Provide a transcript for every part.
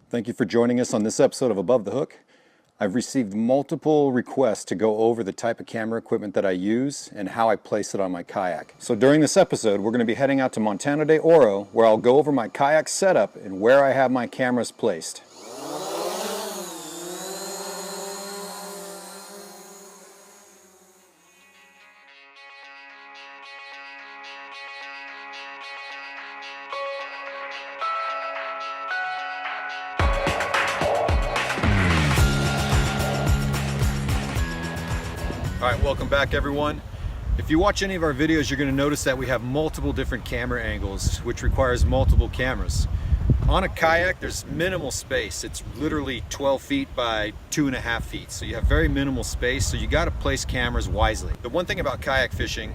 Thank you for joining us on this episode of Above the Hook. I've received multiple requests to go over the type of camera equipment that I use and how I place it on my kayak. So during this episode, we're going to be heading out to Montana de Oro, where I'll go over my kayak setup and where I have my cameras placed. All right, welcome back everyone. If you watch any of our videos, you're going to notice that we have multiple different camera angles, which requires multiple cameras. On a kayak, there's minimal space. It's literally 12 feet by 2.5 feet. So you have very minimal space, so you got to place cameras wisely. The one thing about kayak fishing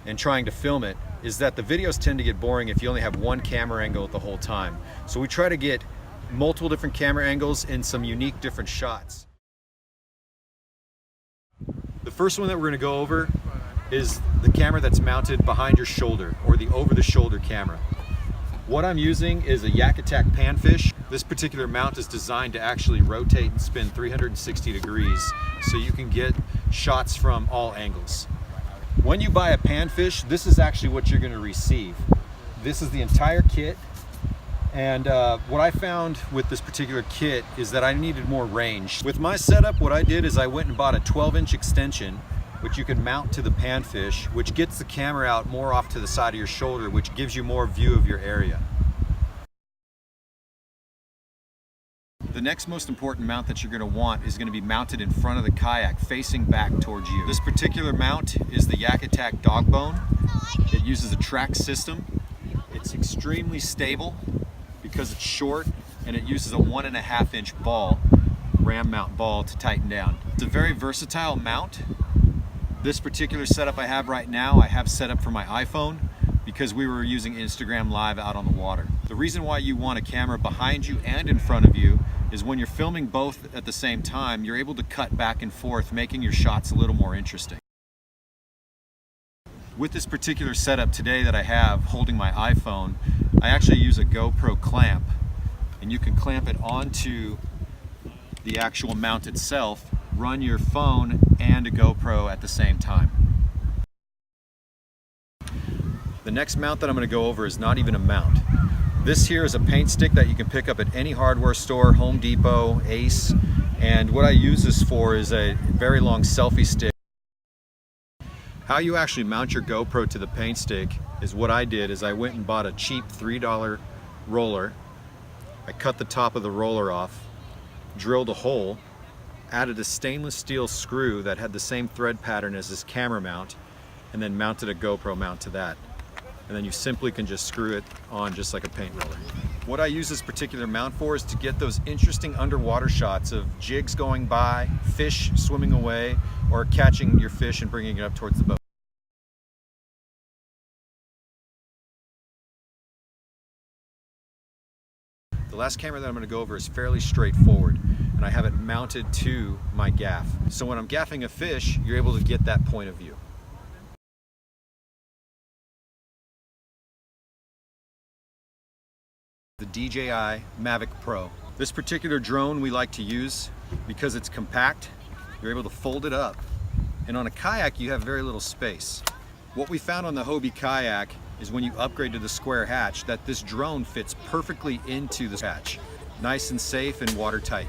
and trying to film it is that the videos tend to get boring if you only have one camera angle the whole time. So we try to get multiple different camera angles in some unique different shots. The first one that we're going to go over is the camera that's mounted behind your shoulder, or the over-the-shoulder camera. What I'm using is a Yak Attack panfish. This particular mount is designed to actually rotate and spin 360 degrees so you can get shots from all angles. When you buy a panfish, this is actually what you're going to receive. This is the entire kit. And what I found with this particular kit is that I needed more range. With my setup, what I did is I went and bought a 12-inch extension, which you can mount to the panfish, which gets the camera out more off to the side of your shoulder, which gives you more view of your area. The next most important mount that you're going to want is going to be mounted in front of the kayak, facing back towards you. This particular mount is the Yak Attack dog bone. It uses a track system. It's extremely stable because it's short, and it uses a 1.5-inch ball, ram mount ball, to tighten down. It's a very versatile mount. This particular setup I have right now, I have set up for my iPhone because we were using Instagram Live out on the water. The reason why you want a camera behind you and in front of you is when you're filming both at the same time, you're able to cut back and forth, making your shots a little more interesting. With this particular setup today that I have holding my iPhone, I actually use a GoPro clamp, and you can clamp it onto the actual mount itself, run your phone and a GoPro at the same time. The next mount that I'm going to go over is not even a mount. This here is a paint stick that you can pick up at any hardware store, Home Depot, Ace, and what I use this for is a very long selfie stick. How you actually mount your GoPro to the paint stick is what I did. Is I went and bought a cheap $3 roller. I cut the top of the roller off, drilled a hole, added a stainless steel screw that had the same thread pattern as this camera mount, and then mounted a GoPro mount to that. And then you simply can just screw it on just like a paint roller. What I use this particular mount for is to get those interesting underwater shots of jigs going by, fish swimming away, or catching your fish and bringing it up towards the boat. The last camera that I'm going to go over is fairly straightforward, and I have it mounted to my gaff. So when I'm gaffing a fish, you're able to get that point of view. The DJI Mavic Pro. This particular drone we like to use because it's compact. You're able to fold it up, and on a kayak you have very little space. What we found on the Hobie kayak is when you upgrade to the square hatch that this drone fits perfectly into the hatch. Nice and safe and watertight.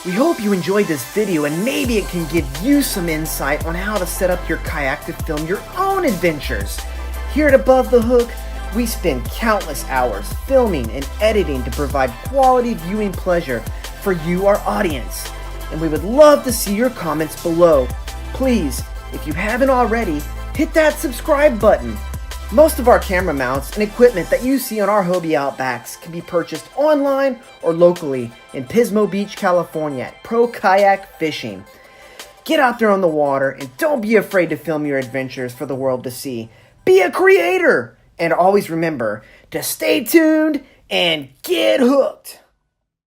We hope you enjoyed this video and maybe it can give you some insight on how to set up your kayak to film your own adventures. Here at Above the Hook, we spend countless hours filming and editing to provide quality viewing pleasure for you, our audience. And we would love to see your comments below. Please, if you haven't already, hit that subscribe button. Most of our camera mounts and equipment that you see on our Hobie Outbacks can be purchased online or locally in Pismo Beach, California at Pro Kayak Fishing. Get out there on the water and don't be afraid to film your adventures for the world to see. Be a creator! And always remember to stay tuned and get hooked!